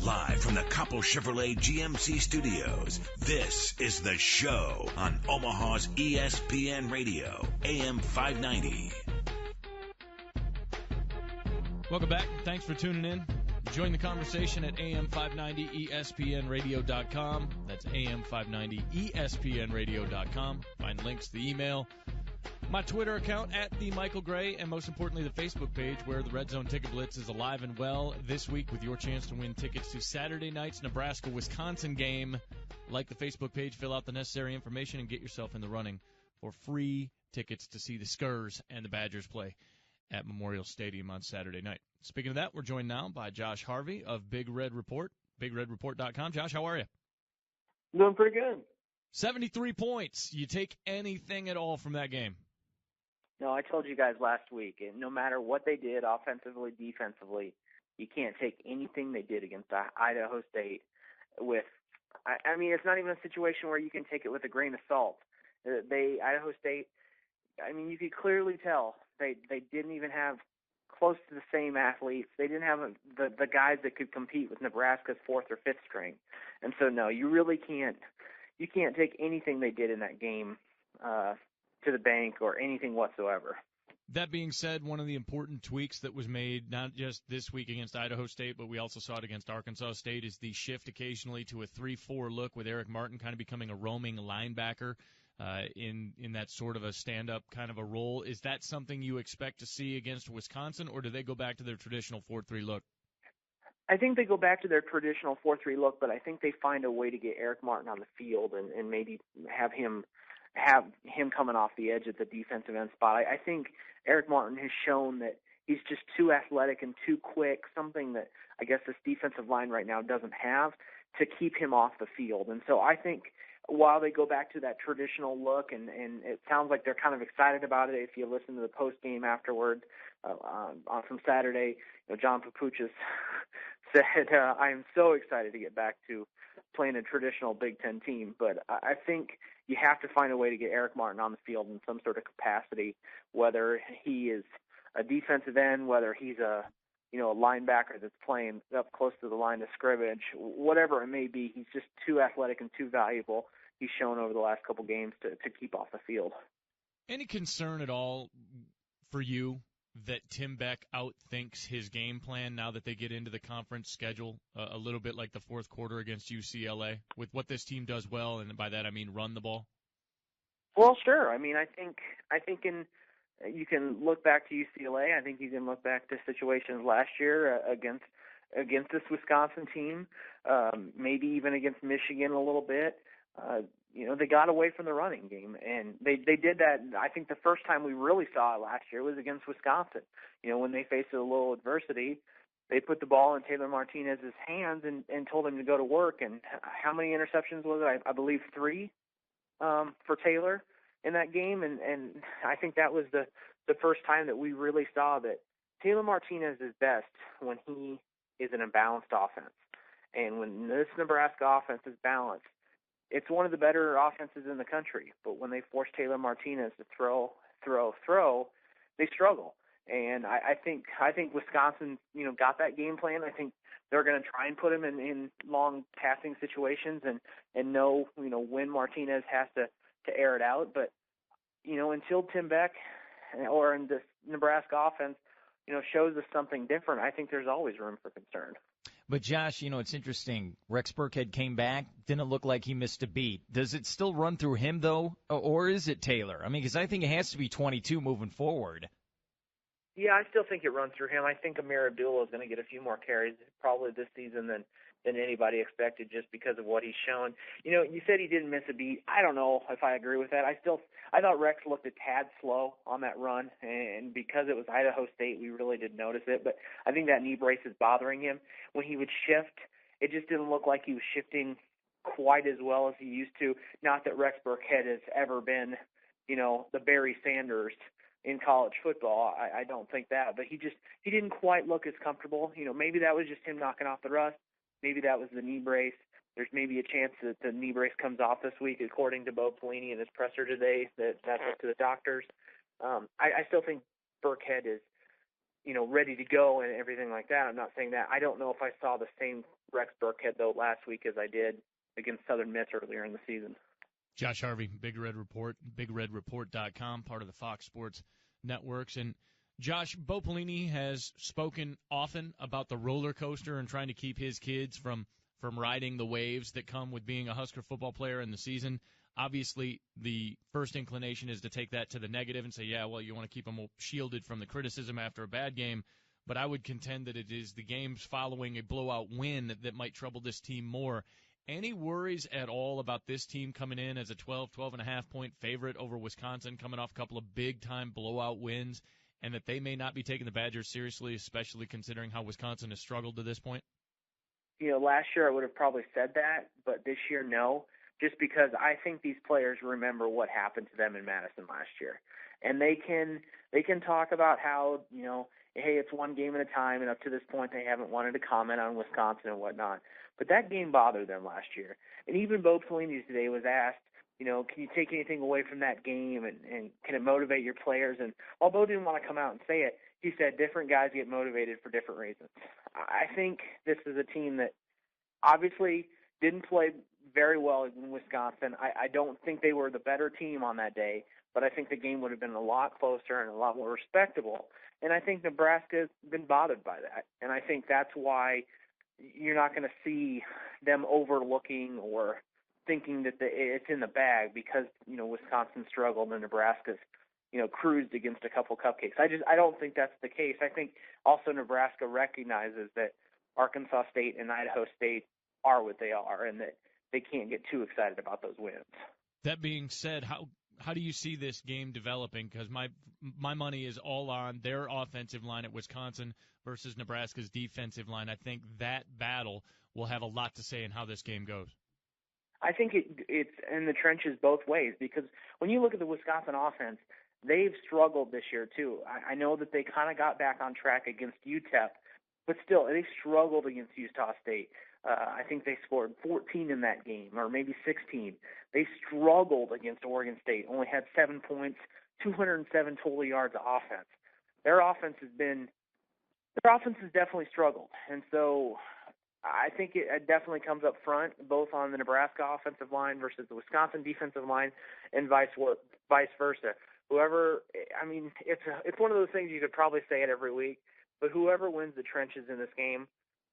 Live from the Coppell Chevrolet GMC studios, this is The Show on Omaha's ESPN Radio, AM 590. Welcome back. Thanks for tuning in. Join the conversation at am590espnradio.com. That's am590espnradio.com. Find links to the email, my Twitter account at the Michael Gray, and most importantly, the Facebook page where the Red Zone Ticket Blitz is alive and well this week with your chance to win tickets to Saturday night's Nebraska-Wisconsin game. Like the Facebook page, fill out the necessary information, and get yourself in the running for free tickets to see the Skurs and the Badgers play at Memorial Stadium on Saturday night. Speaking of that, we're joined now by Josh Harvey of Big Red Report, BigRedReport.com. Josh, how are you? Doing pretty good. 73 points. You take anything at all from that game? No, I told you guys last week, and no matter what they did offensively, defensively, you can't take anything they did against Idaho State with – I mean, it's not even a situation where you can take it with a grain of salt. Idaho State, I mean, you could clearly tell they didn't even have close to the same athletes. They didn't have the guys that could compete with Nebraska's fourth or fifth string. And so, no, you really can't – you can't take anything they did in that game to the bank or anything whatsoever. That being said, one of the important tweaks that was made, not just this week against Idaho State, but we also saw it against Arkansas State, is the shift occasionally to a 3-4 look with Eric Martin kind of becoming a roaming linebacker in that sort of a stand-up kind of a role. Is that something you expect to see against Wisconsin, or do they go back to their traditional 4-3 look? I think they go back to their traditional 4-3 look, but I think they find a way to get Eric Martin on the field and maybe have him coming off the edge at the defensive end spot. I think Eric Martin has shown that he's just too athletic and too quick, something that I guess this defensive line right now doesn't have, to keep him off the field. And so I think while they go back to that traditional look, and it sounds like they're kind of excited about it if you listen to the post-game afterward from Saturday, John Papuchis said, I am so excited to get back to playing a traditional Big Ten team. But I think you have to find a way to get Eric Martin on the field in some sort of capacity, whether he is a defensive end, whether he's a linebacker that's playing up close to the line of scrimmage, whatever it may be. He's just too athletic and too valuable. He's shown over the last couple games to keep off the field. Any concern at all for you that Tim Beck outthinks his game plan now that they get into the conference schedule a little bit like the fourth quarter against UCLA with what this team does well, and by that I mean run the ball? Well, sure. I mean, I think you can look back to UCLA. I think you can look back to situations last year against this Wisconsin team, maybe even against Michigan a little bit. They got away from the running game, and they did that. I think the first time we really saw it last year was against Wisconsin. When they faced a little adversity, they put the ball in Taylor Martinez's hands and told him to go to work. And how many interceptions was it? I believe 3 for Taylor in that game. And I think that was the first time that we really saw that Taylor Martinez is best when he is in a balanced offense. And when this Nebraska offense is balanced, it's one of the better offenses in the country. But when they force Taylor Martinez to throw, they struggle. And I think Wisconsin, got that game plan. I think they're going to try and put him in long passing situations and know, when Martinez has to air it out. But, until Tim Beck or in this Nebraska offense, shows us something different, I think there's always room for concern. But, Josh, it's interesting. Rex Burkhead came back, didn't look like he missed a beat. Does it still run through him, though, or is it Taylor? I mean, because I think it has to be 22 moving forward. Yeah, I still think it runs through him. I think Amir Abdullah is going to get a few more carries probably this season than anybody expected just because of what he's shown. You said he didn't miss a beat. I don't know if I agree with that. I thought Rex looked a tad slow on that run, and because it was Idaho State, we really didn't notice it. But I think that knee brace is bothering him. When he would shift, it just didn't look like he was shifting quite as well as he used to. Not that Rex Burkhead has ever been, the Barry Sanders in college football. I don't think that, but he didn't quite look as comfortable. Maybe that was just him knocking off the rust. Maybe that was the knee brace. There's maybe a chance that the knee brace comes off this week, according to Bo Pelini in his presser today. That's up to the doctors. I still think Burkhead is, ready to go and everything like that. I'm not saying that. I don't know if I saw the same Rex Burkhead, though, last week as I did against Southern Miss earlier in the season. Josh Harvey, Big Red Report, BigRedReport.com, part of the Fox Sports Networks. And Josh, Bo Pelini has spoken often about the roller coaster and trying to keep his kids from riding the waves that come with being a Husker football player in the season. Obviously, the first inclination is to take that to the negative and say, yeah, well, you want to keep them shielded from the criticism after a bad game. But I would contend that it is the games following a blowout win that might trouble this team more. Any worries at all about this team coming in as a 12.5-point favorite over Wisconsin, coming off a couple of big-time blowout wins, and that they may not be taking the Badgers seriously, especially considering how Wisconsin has struggled to this point? Last year I would have probably said that, but this year, no. Just because I think these players remember what happened to them in Madison last year. And they can talk about how, hey, it's one game at a time, and up to this point they haven't wanted to comment on Wisconsin and whatnot. But that game bothered them last year. And even Bo Pelini today was asked, can you take anything away from that game and can it motivate your players? And while Bo didn't want to come out and say it, he said different guys get motivated for different reasons. I think this is a team that obviously didn't play very well in Wisconsin. I don't think they were the better team on that day, but I think the game would have been a lot closer and a lot more respectable. And I think Nebraska's been bothered by that. And I think that's why you're not going to see them overlooking or thinking that it's in the bag because, Wisconsin struggled and Nebraska's, cruised against a couple cupcakes. I don't think that's the case. I think also Nebraska recognizes that Arkansas State and Idaho State are what they are and that they can't get too excited about those wins. That being said, how do you see this game developing? Because my money is all on their offensive line at Wisconsin versus Nebraska's defensive line. I think that battle will have a lot to say in how this game goes. I think it's in the trenches both ways because when you look at the Wisconsin offense, they've struggled this year too. I know that they kind of got back on track against UTEP, but still, they struggled against Utah State. I think they scored 14 in that game, or maybe 16. They struggled against Oregon State, only had 7 points, 207 total yards of offense. Their offense has definitely struggled. And so I think it definitely comes up front, both on the Nebraska offensive line versus the Wisconsin defensive line and vice versa. It's one of those things you could probably say it every week, but whoever wins the trenches in this game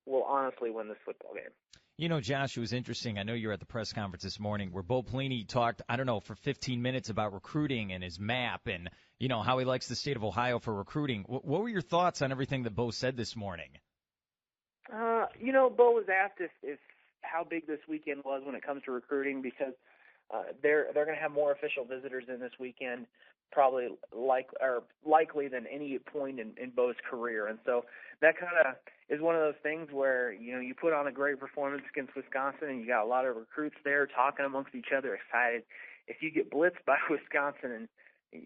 will honestly win this football game. Josh, it was interesting. I know you were at the press conference this morning where Bo Pelini talked, for 15 minutes about recruiting and his map and, how he likes the state of Ohio for recruiting. What were your thoughts on everything that Bo said this morning? Bo was asked if how big this weekend was when it comes to recruiting because they're going to have more official visitors in this weekend, probably likely than any point in Bo's career. And so that kind of is one of those things where, you put on a great performance against Wisconsin and you got a lot of recruits there talking amongst each other, excited. If you get blitzed by Wisconsin and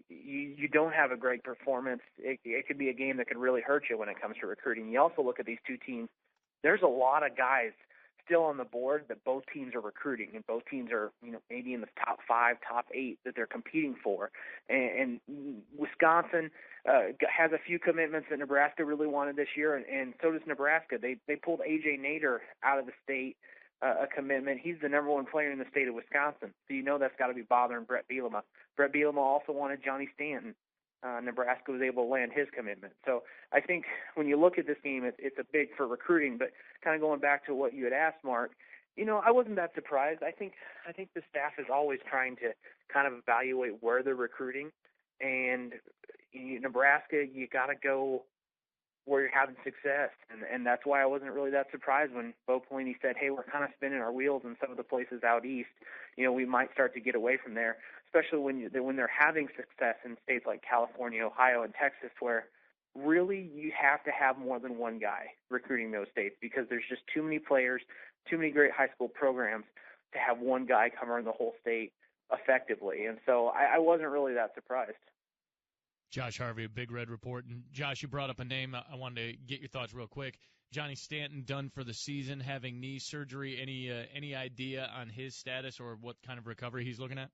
you don't have a great performance, it could be a game that could really hurt you when it comes to recruiting. You also look at these two teams. There's a lot of guys still on the board that both teams are recruiting, and both teams are, maybe in the top 5, top 8 that they're competing for. And Wisconsin has a few commitments that Nebraska really wanted this year, and so does Nebraska. They pulled A.J. Nader out of the state, a commitment. He's the number 1 player in the state of Wisconsin, so that's got to be bothering Brett Bielema. Brett Bielema also wanted Johnny Stanton. Nebraska was able to land his commitment. So I think when you look at this game, it's a big for recruiting. But kind of going back to what you had asked, Mark, I wasn't that surprised. I think the staff is always trying to kind of evaluate where they're recruiting. And Nebraska, you got to go where you're having success. And that's why I wasn't really that surprised when Bo Pelini said, hey, we're kind of spinning our wheels in some of the places out east. We might start to get away from there, especially when they're having success in states like California, Ohio, and Texas, where really you have to have more than one guy recruiting those states because there's just too many players, too many great high school programs to have one guy covering the whole state effectively. And so I wasn't really that surprised. Josh Harvey, a Big Red Report. And Josh, you brought up a name. I wanted to get your thoughts real quick. Johnny Stanton done for the season, having knee surgery. Any idea on his status or what kind of recovery he's looking at?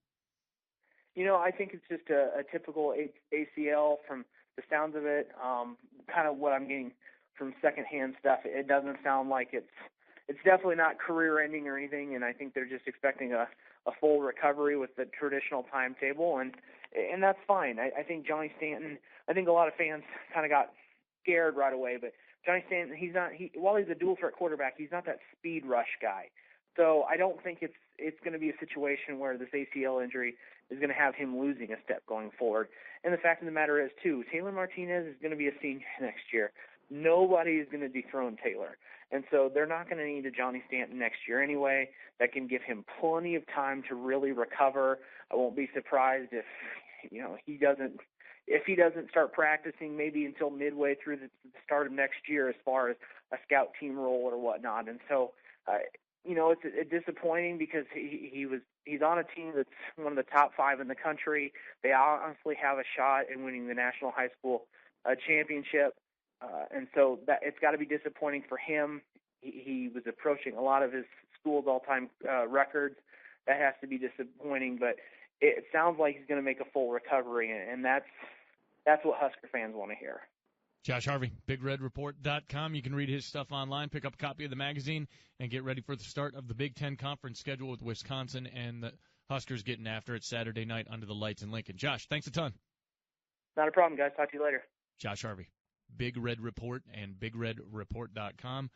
I think it's just a typical ACL from the sounds of it, kind of what I'm getting from secondhand stuff, it doesn't sound like it's definitely not career-ending or anything, and I think they're just expecting a full recovery with the traditional timetable, and that's fine. I think Johnny Stanton, I think a lot of fans kind of got scared right away, but Johnny Stanton, while he's a dual-threat quarterback, he's not that speed rush guy. So I don't think it's going to be a situation where this ACL injury is going to have him losing a step going forward. And the fact of the matter is, too, Taylor Martinez is going to be a senior next year. Nobody is going to dethrone Taylor. And so they're not going to need a Johnny Stanton next year anyway. That can give him plenty of time to really recover. I won't be surprised if he doesn't start practicing maybe until midway through the start of next year as far as a scout team role or whatnot. And so, it's disappointing because he's on a team that's one of the top 5 in the country. They honestly have a shot in winning the National High School championship. And so that it's got to be disappointing for him. He was approaching a lot of his school's all-time records. That has to be disappointing, but it sounds like he's going to make a full recovery, and that's what Husker fans want to hear. Josh Harvey, BigRedReport.com. You can read his stuff online, pick up a copy of the magazine, and get ready for the start of the Big Ten Conference schedule with Wisconsin and the Huskers getting after it Saturday night under the lights in Lincoln. Josh, thanks a ton. Not a problem, guys. Talk to you later. Josh Harvey, Big Red Report and BigRedReport.com.